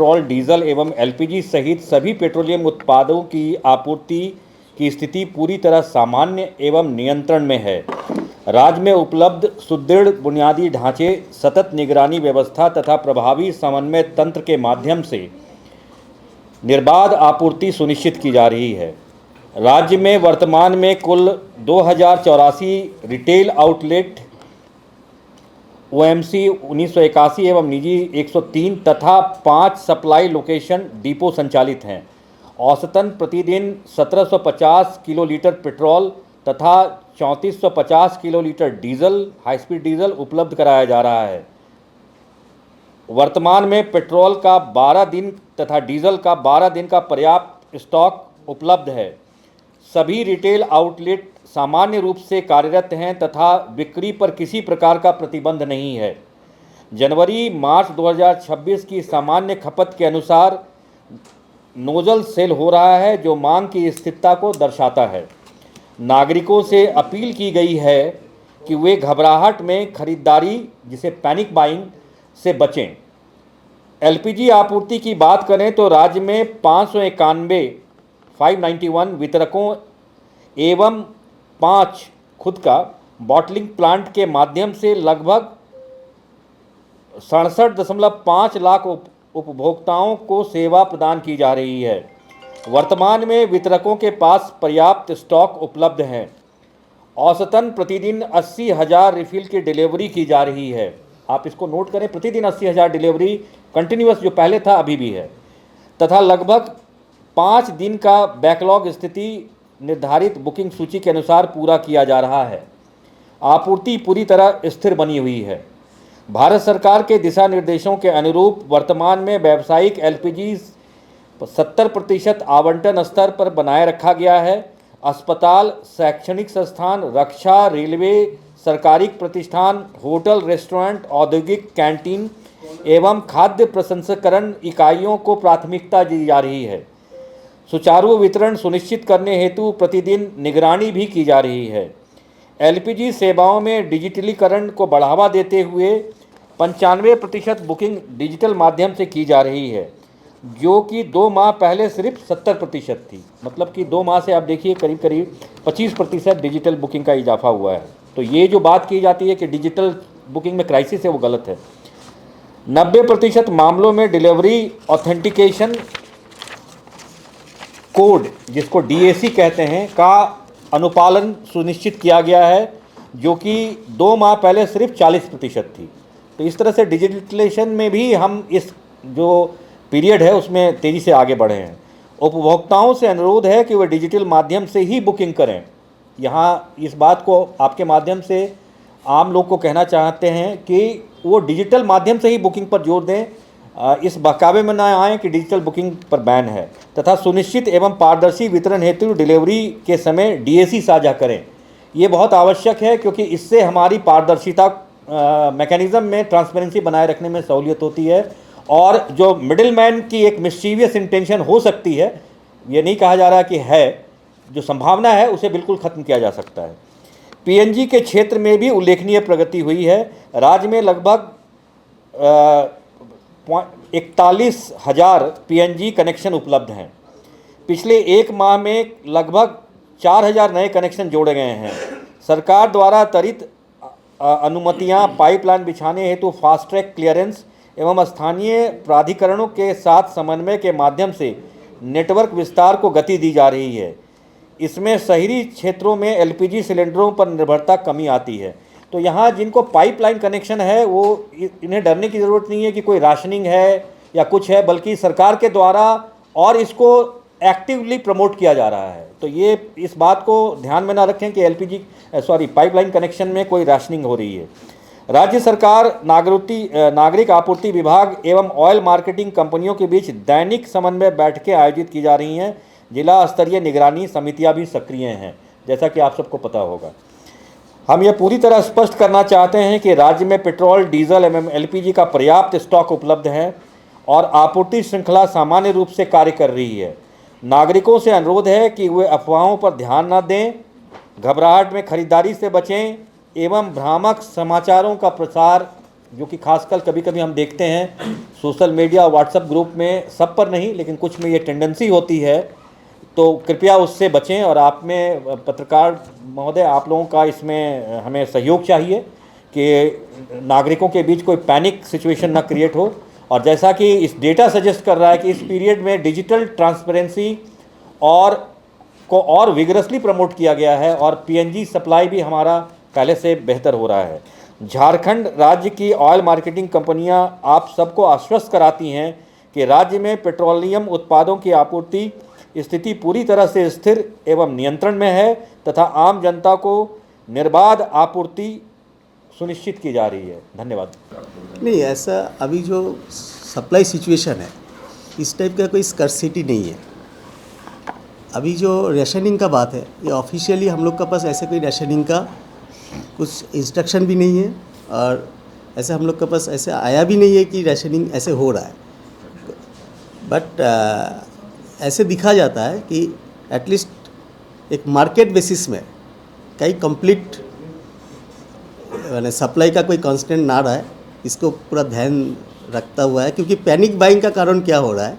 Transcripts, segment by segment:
Petrol, diesel एवं LPG सहित सभी पेट्रोलियम उत्पादों की आपूर्ति की स्थिति पूरी तरह सामान्य एवं नियंत्रण में है। राज्य में उपलब्ध सुदृढ़ बुनियादी ढांचे, सतत निगरानी व्यवस्था तथा प्रभावी समन्वय तंत्र के माध्यम से निर्बाध आपूर्ति सुनिश्चित की जा रही है। राज्य में वर्तमान में कुल 2084 रिटेल आउटलेट, ओएमसी 1981 एवं निजी 103 तथा 5 सप्लाई लोकेशन डिपो संचालित हैं। औसतन प्रतिदिन 1750 किलोलीटर पेट्रोल तथा 3450 kilolitre diesel, high speed diesel उपलब्ध कराया जा रहा है। वर्तमान में पेट्रोल का 12 दिन तथा डीजल का 12 दिन का पर्याप्त स्टॉक उपलब्ध है। सभी रिटेल आउटलेट सामान्य रूप से कार्यरत हैं तथा बिक्री पर किसी प्रकार का प्रतिबंध नहीं है। जनवरी-मार्च 2026 की सामान्य खपत के अनुसार नोजल सेल हो रहा है, जो मांग की स्थिरता को दर्शाता है। नागरिकों से अपील की गई है कि वे घबराहट में खरीदारी, जिसे पैनिक बाइंग, से बचें। एलपीजी आपूर्ति की बात करें तो राज्य में 591 वितरकों एवं 5 खुद का बॉटलिंग प्लांट के माध्यम से लगभग 67.5 लाख उपभोक्ताओं को सेवा प्रदान की जा रही है। वर्तमान में वितरकों के पास पर्याप्त स्टॉक उपलब्ध है। औसतन प्रतिदिन 80,000 रिफिल की डिलीवरी की जा रही है। आप इसको नोट करें, प्रतिदिन 80,000 डिलीवरी कंटिन्यूअस जो पहले था अभी भी है, तथा लगभग 5 दिन का बैकलॉग स्थिति निर्धारित बुकिंग सूची के अनुसार पूरा किया जा रहा है। आपूर्ति पूरी तरह स्थिर बनी हुई है। भारत सरकार के दिशा निर्देशों के अनुरूप वर्तमान में व्यावसायिक एलपीजी 70% आवंटन स्तर पर बनाए रखा गया है। अस्पताल, शैक्षणिक संस्थान, रक्षा, रेलवे, सरकारी प्रतिष्ठान, होटल, रेस्टोरेंट, औद्योगिक कैंटीन एवं खाद्य प्रसंस्करण इकाइयों को प्राथमिकता दी जा रही है। सुचारू वितरण सुनिश्चित करने हेतु प्रतिदिन निगरानी भी की जा रही है। एलपीजी सेवाओं में डिजिटलीकरण को बढ़ावा देते हुए 95% बुकिंग डिजिटल माध्यम से की जा रही है, जो कि 2 माह पहले सिर्फ 70% थी। मतलब कि 2 माह से आप देखिए करीब करीब 25% डिजिटल बुकिंग का इजाफा हुआ है। तो ये जो बात की जाती है कि डिजिटल बुकिंग में क्राइसिस है, वो गलत है। 90% मामलों में डिलीवरी ऑथेंटिकेशन कोड, जिसको डीएसी कहते हैं, का अनुपालन सुनिश्चित किया गया है, जो कि 2 माह पहले सिर्फ 40% थी। तो इस तरह से डिजिटलाइजेशन में भी हम इस जो पीरियड है उसमें तेज़ी से आगे बढ़े हैं। उपभोक्ताओं से अनुरोध है कि वे डिजिटल माध्यम से ही बुकिंग करें। यहाँ इस बात को आपके माध्यम से आम लोग को कहना चाहते हैं कि वो डिजिटल माध्यम से ही बुकिंग पर जोर दें। इस बहकावे में न आएँ कि डिजिटल बुकिंग पर बैन है, तथा सुनिश्चित एवं पारदर्शी वितरण हेतु डिलीवरी के समय डीएसी साझा करें। ये बहुत आवश्यक है, क्योंकि इससे हमारी पारदर्शिता मैकेनिज़्म में ट्रांसपेरेंसी बनाए रखने में सहूलियत होती है, और जो मिडिलमैन की एक मिस्चीवियस इंटेंशन हो सकती है, ये नहीं कहा जा रहा कि है, जो संभावना है उसे बिल्कुल ख़त्म किया जा सकता है। पीएनजी के क्षेत्र में भी उल्लेखनीय प्रगति हुई है। राज्य में लगभग 41,000 पीएनजी कनेक्शन उपलब्ध हैं। पिछले 1 माह में लगभग 4,000 नए कनेक्शन जोड़े गए हैं। सरकार द्वारा त्वरित अनुमतियां, पाइपलाइन बिछाने हेतु फास्ट ट्रैक क्लियरेंस एवं स्थानीय प्राधिकरणों के साथ समन्वय के माध्यम से नेटवर्क विस्तार को गति दी जा रही है। इसमें शहरी क्षेत्रों में एलपीजी सिलेंडरों पर निर्भरता कमी आती है। तो यहाँ जिनको पाइपलाइन कनेक्शन है, वो इन्हें डरने की ज़रूरत नहीं है कि कोई राशनिंग है या कुछ है, बल्कि सरकार के द्वारा और इसको एक्टिवली प्रमोट किया जा रहा है। तो ये इस बात को ध्यान में ना रखें कि पाइपलाइन कनेक्शन में कोई राशनिंग हो रही है। राज्य सरकार, नागरिक आपूर्ति विभाग एवं ऑयल मार्केटिंग कंपनियों के बीच दैनिक समन्वय बैठकें आयोजित की जा रही हैं। जिला स्तरीय निगरानी समितियां भी सक्रिय हैं, जैसा कि आप सबको पता होगा। हम ये पूरी तरह स्पष्ट करना चाहते हैं कि राज्य में पेट्रोल, डीजल एवं एलपीजी का पर्याप्त स्टॉक उपलब्ध है और आपूर्ति श्रृंखला सामान्य रूप से कार्य कर रही है। नागरिकों से अनुरोध है कि वे अफवाहों पर ध्यान न दें, घबराहट में खरीदारी से बचें एवं भ्रामक समाचारों का प्रसार जो कि खासकर कभी कभी हम देखते हैं सोशल मीडिया व्हाट्सएप ग्रुप में, सब पर नहीं लेकिन कुछ में ये टेंडेंसी होती है, तो कृपया उससे बचें। और आप में पत्रकार महोदय, आप लोगों का इसमें हमें सहयोग चाहिए कि नागरिकों के बीच कोई पैनिक सिचुएशन ना क्रिएट हो। और जैसा कि इस डेटा सजेस्ट कर रहा है कि इस पीरियड में डिजिटल ट्रांसपेरेंसी और विगरसली प्रमोट किया गया है और पीएनजी सप्लाई भी हमारा पहले से बेहतर हो रहा है। झारखंड राज्य की ऑयल मार्केटिंग कंपनियां आप सबको आश्वस्त कराती हैं कि राज्य में पेट्रोलियम उत्पादों की आपूर्ति स्थिति पूरी तरह से स्थिर एवं नियंत्रण में है तथा आम जनता को निर्बाध आपूर्ति सुनिश्चित की जा रही है। धन्यवाद। नहीं, ऐसा अभी जो सप्लाई सिचुएशन है इस टाइप का कोई स्कर्सिटी नहीं है। अभी जो रेशनिंग का बात है, ये ऑफिशियली हम लोग का पास ऐसे कोई रेशनिंग का कुछ इंस्ट्रक्शन भी नहीं है और ऐसे हम लोग के पास ऐसे आया भी नहीं है कि रेशनिंग ऐसे हो रहा है। बट ऐसे दिखा जाता है कि एटलीस्ट एक मार्केट बेसिस में कहीं कंप्लीट मैंने सप्लाई का कोई कांस्टेंट ना रहा है, इसको पूरा ध्यान रखता हुआ है। क्योंकि पैनिक बाइंग का कारण क्या हो रहा है,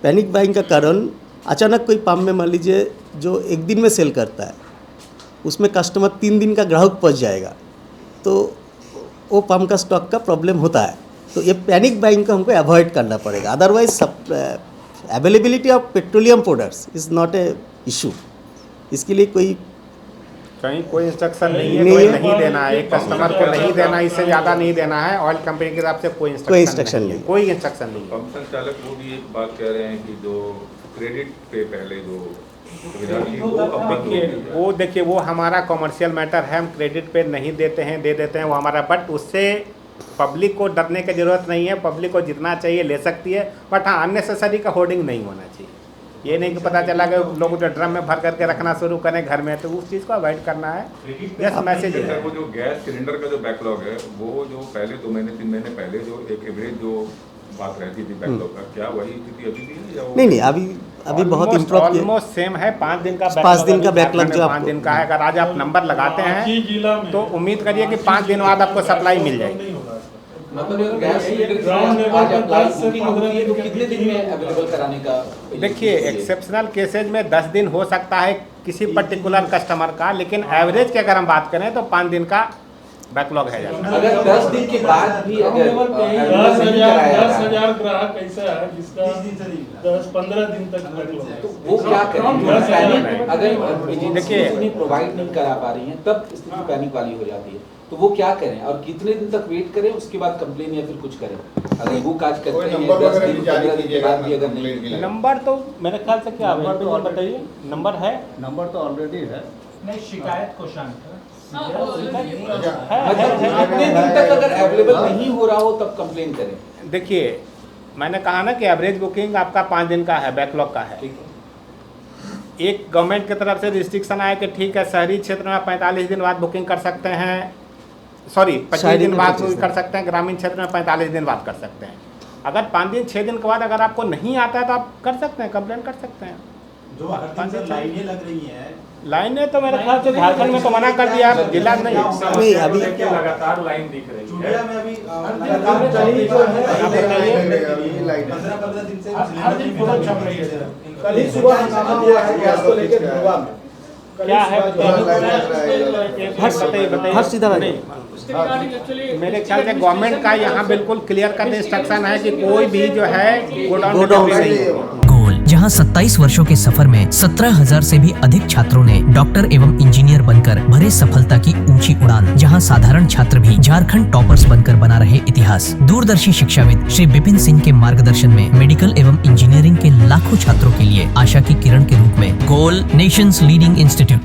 पैनिक बाइंग का कारण अचानक कोई पंप में मान लीजिए जो एक दिन में सेल करता है उसमें कस्टमर 3 दिन का ग्राहक पहुंच जाएगा, तो वो पंप का स्टॉक का प्रॉब्लम होता है। तो ये पैनिक बाइंग को हमको अवॉइड करना पड़ेगा। Otherwise availability of petroleum products is not a issue. इसके लिए कहीं कोई इंस्ट्रक्शन नहीं है, कोई नहीं देना है, एक कस्टमर को नहीं देना, इससे ज़्यादा नहीं देना है। ऑयल कंपनी की तरफ से कोई इंस्ट्रक्शन नहीं, कोई इंस्ट्रक्शन नहीं। पंप संचालक वो भी एक बात कह रहे हैं कि जो क्रेडिट पे पहले जो सुविधा थी वो देखिए वो हमारा कॉमर्शियल मैटर है, हम क्रेडिट पे नहीं देते हैं, दे देते हैं वो हमारा। बट उससे पब्लिक को डरने की ज़रूरत नहीं है, पब्लिक को जितना चाहिए ले सकती है। बट हाँ, अननेसेसरी का होर्डिंग नहीं होना चाहिए। ये नहीं कि पता चला कि लोग जो ड्रम में भर करके रखना शुरू करें घर में, तो उस चीज़ को अवॉइड करना है। यस, मैसेज है। वो जो गैस सिलेंडर का जो बैकलॉग है वो जो पहले 2 महीने 3 महीने पहले जो एक एवरेज जो बात रहती थी बैकलॉग का, क्या वही स्थिति अभी भी है या नहीं, अभी बहुत इम्प्रूव किया। ऑलमोस्ट सेम है। 5 दिन का 5 दिन का बैकलॉग जो 5 दिन का है। अगर आज आप नंबर लगाते हैं तो उम्मीद करिए कि 5 दिन बाद आपको सप्लाई मिल जाएगी। मतलब गैस ग्राउंड लेवल पर 10 से 15 दिन तो कितने दिन में अवेलेबल कराने का? देखिए, एक्सेप्शनल केसेज में 10 दिन हो सकता है किसी पर्टिकुलर कस्टमर का, लेकिन एवरेज की अगर हम बात करें तो 5 दिन का बैकलॉग है। अगर 10 दिन के बाद भी अगर 10,000 ग्राहक ऐसा है जिसका 10-15 दिन तक बैकलॉग, तो वो क्या करें? अगर देखिए प्रोवाइड नहीं करा पा रही हैं तब स्थिति पैनिक वाली हो जाती है, तो वो क्या करें और कितने दिन तक वेट करें, उसके बाद कंप्लेन या फिर कुछ करें? अगर वो काज करते हैं 10 दिन 15 दिन के बाद भी अगर नहीं, नंबर तो मेरे ख्याल से क्या नंबर तो और बताइए, नंबर है, नंबर तो ऑलरेडी है। नहीं, शिकायत को शांत कितने दिन तक अगर अवेलेबल नहीं हो रहा हो तब कंप्लेन करें? देखिए, मैंने कहा ना कि एवरेज बुकिंग आपका 5 दिन का है, बैकलॉग का है। एक गवर्नमेंट की तरफ से रिस्ट्रिक्शन आया कि ठीक है, शहरी क्षेत्र में 45 दिन बाद बुकिंग कर सकते हैं, सॉरी 25 दिन बाद कर सकते हैं, ग्रामीण क्षेत्र में 45 दिन बाद कर सकते हैं। अगर 5 दिन 6 दिन के बाद अगर आपको नहीं आता है तो आप कर सकते हैं, कंप्लेन कर सकते हैं। जो हर दिन से लाइनें लग रही हैं, लाइनें तो मेरे ख्याल से झारखंड में तो मना कर दिया, जिला नहीं अभी लगातार लाइन दिख रही चूड़िया में अभी पंद्रह दिन से हर दिन पूरा चल रही है। कल ही सुबह हंगामा हुआ है गैस को लेकर धुआ में। क्या है हर सीधा मेरे ख्याल से गवर्नमेंट का यहाँ बिल्कुल क्लियर कट इंस्ट्रक्शन है कि कोई भी जो है गोडाउन नहीं। गोल, जहां 27 वर्षों के सफर में 17,000 से भी अधिक छात्रों ने डॉक्टर एवं इंजीनियर बनकर भरे सफलता की ऊंची उड़ान, जहां साधारण छात्र भी झारखंड टॉपर्स बनकर बना रहे इतिहास। दूरदर्शी शिक्षाविद श्री विपिन सिंह के मार्गदर्शन में मेडिकल एवं इंजीनियरिंग के लाखों छात्रों के लिए आशा की किरण के रूप में goal, nation's leading institute.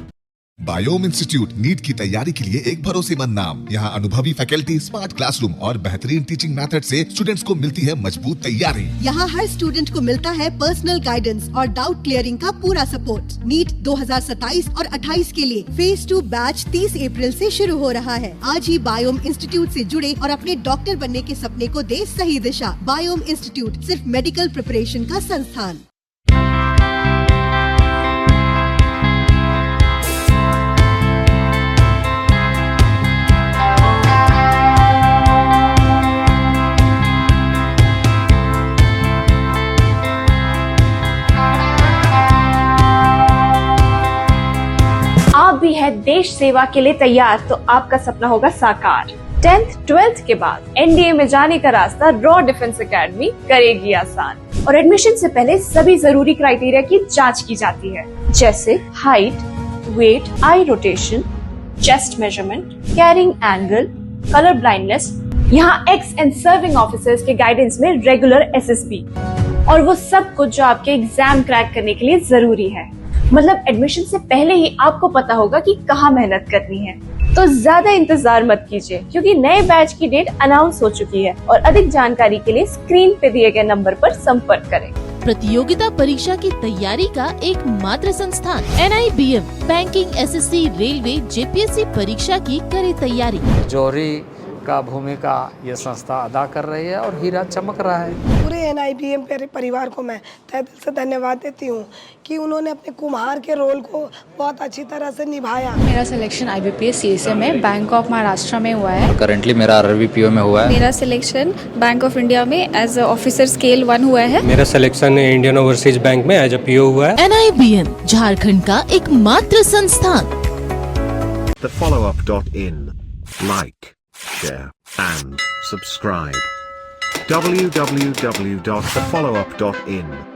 Biome institute NEET की तैयारी के लिए एक भरोसेमंद नाम। यहाँ अनुभवी फैकल्टी, स्मार्ट क्लासरूम और बेहतरीन टीचिंग मेथड से स्टूडेंट्स को मिलती है मजबूत तैयारी। यहाँ हर स्टूडेंट को मिलता है पर्सनल गाइडेंस और डाउट क्लियरिंग का पूरा सपोर्ट। नीट 2027 और 28 के लिए फेज 2 बैच 30 अप्रैल से शुरू हो रहा है। आज ही बायोम इंस्टीट्यूट से जुड़े और अपने डॉक्टर बनने के सपने को दे सही दिशा। बायोम इंस्टीट्यूट सिर्फ मेडिकल प्रिपरेशन का संस्थान। हैं देश सेवा के लिए तैयार तो आपका सपना होगा साकार। 10th 12th के बाद एनडीए में जाने का रास्ता रॉ डिफेंस एकेडमी करेगी आसान। और एडमिशन से पहले सभी जरूरी क्राइटेरिया की जांच की जाती है, जैसे height, weight, eye rotation, chest measurement, carrying angle, colour blindness. यहाँ एक्स एंड सर्विंग ऑफिसर्स के गाइडेंस में रेगुलर एसएसबी और वो सब कुछ जो आपके एग्जाम क्रैक करने के लिए जरूरी है। मतलब एडमिशन से पहले ही आपको पता होगा कि कहाँ मेहनत करनी है। तो ज्यादा इंतजार मत कीजिए क्योंकि नए बैच की डेट अनाउंस हो चुकी है और अधिक जानकारी के लिए स्क्रीन पे दिए गए नंबर पर संपर्क करें। प्रतियोगिता परीक्षा की तैयारी का एकमात्र संस्थान NIBM banking, SSC, railway, JPSC परीक्षा की करे तैयारी। जौहरी का भूमिका ये संस्था अदा कर रही है और हीरा चमक रहा है। पूरे NIBM परिवार को मैं तहे दिल से धन्यवाद देती हूँ कि उन्होंने अपने कुम्हार के रोल को बहुत अच्छी तरह से निभाया। मेरा सिलेक्शन IBPS CSA में बैंक ऑफ महाराष्ट्र में हुआ है। करंटली मेरा RRBPO में हुआ है। मेरा सिलेक्शन बैंक ऑफ इंडिया में एज ऑफिसर स्केल 1 हुआ है। मेरा सिलेक्शन इंडियन ओवरसीज बैंक में एज PO हुआ है। NIBM झारखंड का एकमात्र संस्थान। thefollowup.in Like, share and subscribe. www.thefollowup.in